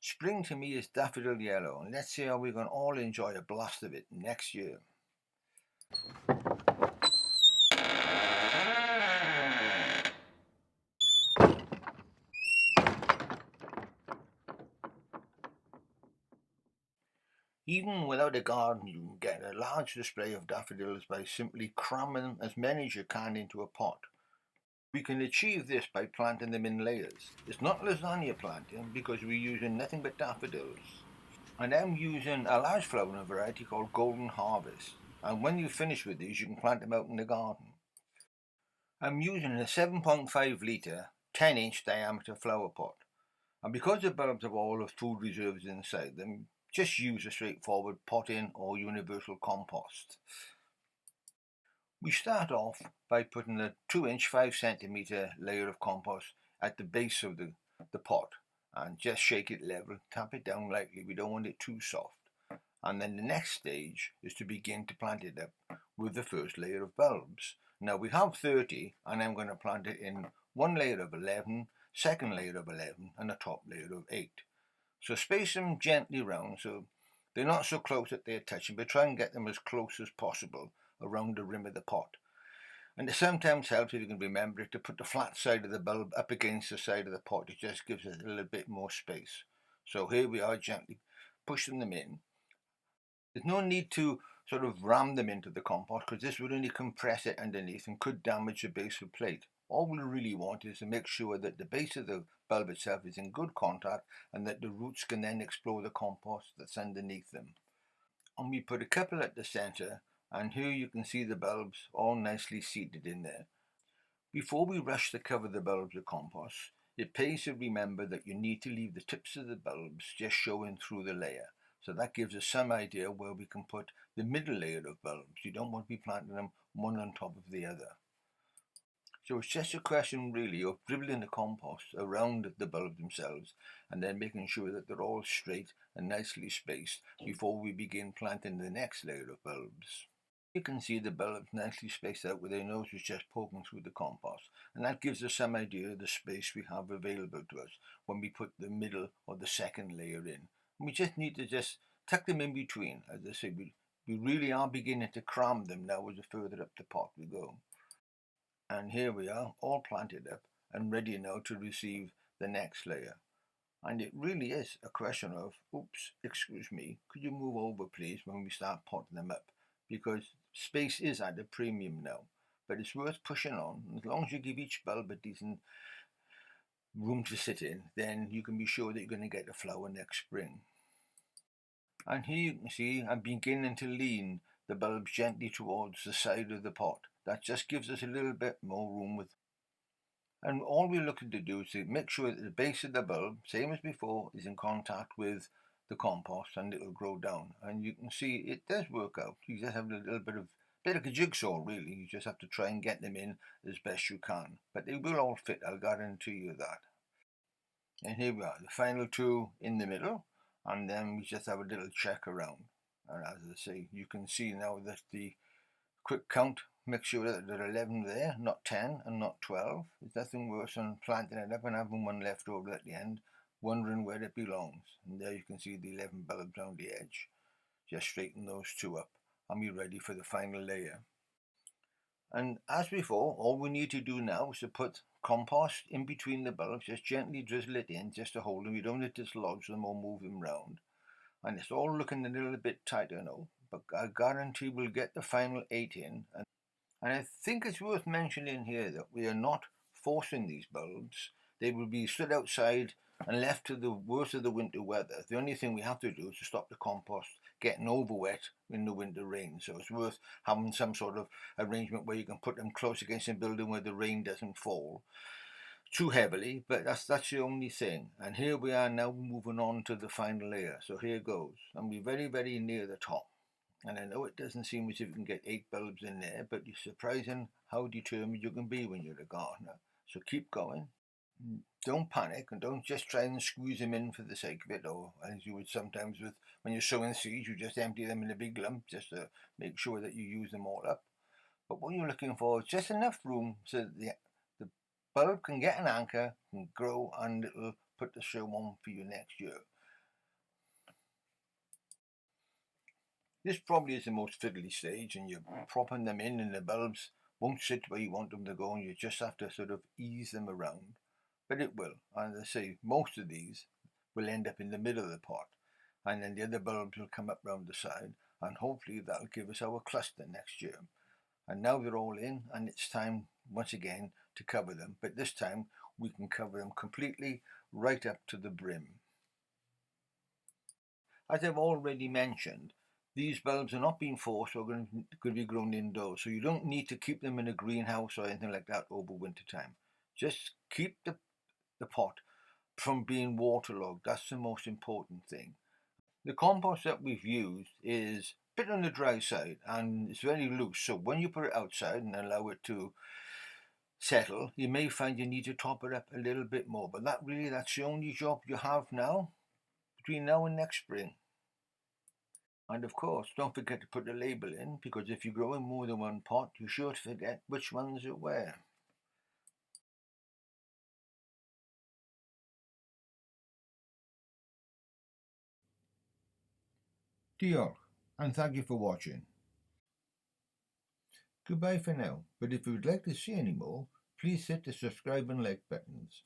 Spring to me is daffodil yellow, and let's see how we can all enjoy a blast of it next year. Even without a garden, you can get a large display of daffodils by simply cramming as many as you can into a pot. We can achieve this by planting them in layers. It's not lasagna planting because we're using nothing but daffodils. And I'm using a large flowering variety called Golden Harvest. And when you finish with these, you can plant them out in the garden. I'm using a 7.5 litre, 10-inch diameter flower pot. And because the bulbs have all the food reserves inside them, just use a straightforward pot-in or universal compost. We start off by putting a 2-inch 5 centimetre layer of compost at the base of the pot and just shake it level, tap it down lightly, we don't want it too soft. And then the next stage is to begin to plant it up with the first layer of bulbs. Now we have 30 and I'm going to plant it in one layer of 11, second layer of 11 and a top layer of 8. So space them gently round so they're not so close that they're touching, but try and get them as close as possible around the rim of the pot. And it sometimes helps, if you can remember it, to put the flat side of the bulb up against the side of the pot. It just gives it a little bit more space. So here we are, gently pushing them in. There's no need to sort of ram them into the compost because this would only compress it underneath and could damage the base of the plate. All we really want is to make sure that the base of the bulb itself is in good contact and that the roots can then explore the compost that's underneath them. And we put a couple at the centre, and here you can see the bulbs all nicely seated in there. Before we rush to cover the bulbs with compost, it pays to remember that you need to leave the tips of the bulbs just showing through the layer. So that gives us some idea where we can put the middle layer of bulbs. You don't want to be planting them one on top of the other. So it's just a question really of dribbling the compost around the bulbs themselves and then making sure that they're all straight and nicely spaced before we begin planting the next layer of bulbs. You can see the bulbs nicely spaced out with their noses just poking through the compost, and that gives us some idea of the space we have available to us when we put the middle or the second layer in. And we just need to just tuck them in between. As I say, we really are beginning to cram them now as the further up the pot we go. And here we are, all planted up and ready now to receive the next layer. And it really is a question of, oops, excuse me, could you move over please when we start potting them up? Because space is at a premium now, but it's worth pushing on. As long as you give each bulb a decent room to sit in, then you can be sure that you're going to get a flower next spring. And here you can see I'm beginning to lean the bulbs gently towards the side of the pot. That just gives us a little bit more room with. And all we're looking to do is to make sure that the base of the bulb, same as before, is in contact with the compost and it will grow down. And you can see it does work out. You just have a little bit like a jigsaw really. You just have to try and get them in as best you can. But they will all fit, I'll guarantee you that. And here we are, the final two in the middle. And then we just have a little check around. And as I say, you can see now that the quick count, make sure that there are 11 there, not 10 and not 12. There's nothing worse than planting it up and having one left over at the end, wondering where it belongs. And there you can see the 11 bulbs on the edge. Just straighten those two up and be ready for the final layer. And as before, all we need to do now is to put compost in between the bulbs, just gently drizzle it in just to hold them. You don't need to dislodge them or move them round. And it's all looking a little bit tighter now, but I guarantee we'll get the final 8 in. And I think it's worth mentioning here that we are not forcing these bulbs. They will be stood outside and left to the worst of the winter weather. The only thing we have to do is to stop the compost getting over wet in the winter rain. So it's worth having some sort of arrangement where you can put them close against a building where the rain doesn't fall too heavily, but that's the only thing. And here we are now moving on to the final layer. So here goes. And we're very, very near the top. And I know it doesn't seem as if you can get 8 bulbs in there, but it's surprising how determined you can be when you're a gardener. So keep going. Don't panic and don't just try and squeeze them in for the sake of it, or as you would sometimes with when you're sowing seeds, you just empty them in a big lump just to make sure that you use them all up. But what you're looking for is just enough room so that the bulb can get an anchor, can grow, and it'll put the show on for you next year. This probably is the most fiddly stage, and you're propping them in and the bulbs won't sit where you want them to go, and you just have to sort of ease them around. But it will. And as I say, most of these will end up in the middle of the pot, and then the other bulbs will come up round the side, and hopefully that'll give us our cluster next year. And now they're all in, and it's time once again to cover them, but this time we can cover them completely right up to the brim. As I've already mentioned, these bulbs are not being forced or going to be grown indoors, so you don't need to keep them in a greenhouse or anything like that over winter time. Just keep the pot from being waterlogged. That's the most important thing. The compost that we've used is a bit on the dry side and it's very loose, so when you put it outside and allow it to settle, you may find you need to top it up a little bit more, but that's the only job you have now between now and next spring. And of course, don't forget to put the label in, because if you grow in more than one pot, you're sure to forget which ones are where. Diolch, and thank you for watching. Goodbye for now, but if you would like to see any more, please hit the subscribe and like buttons.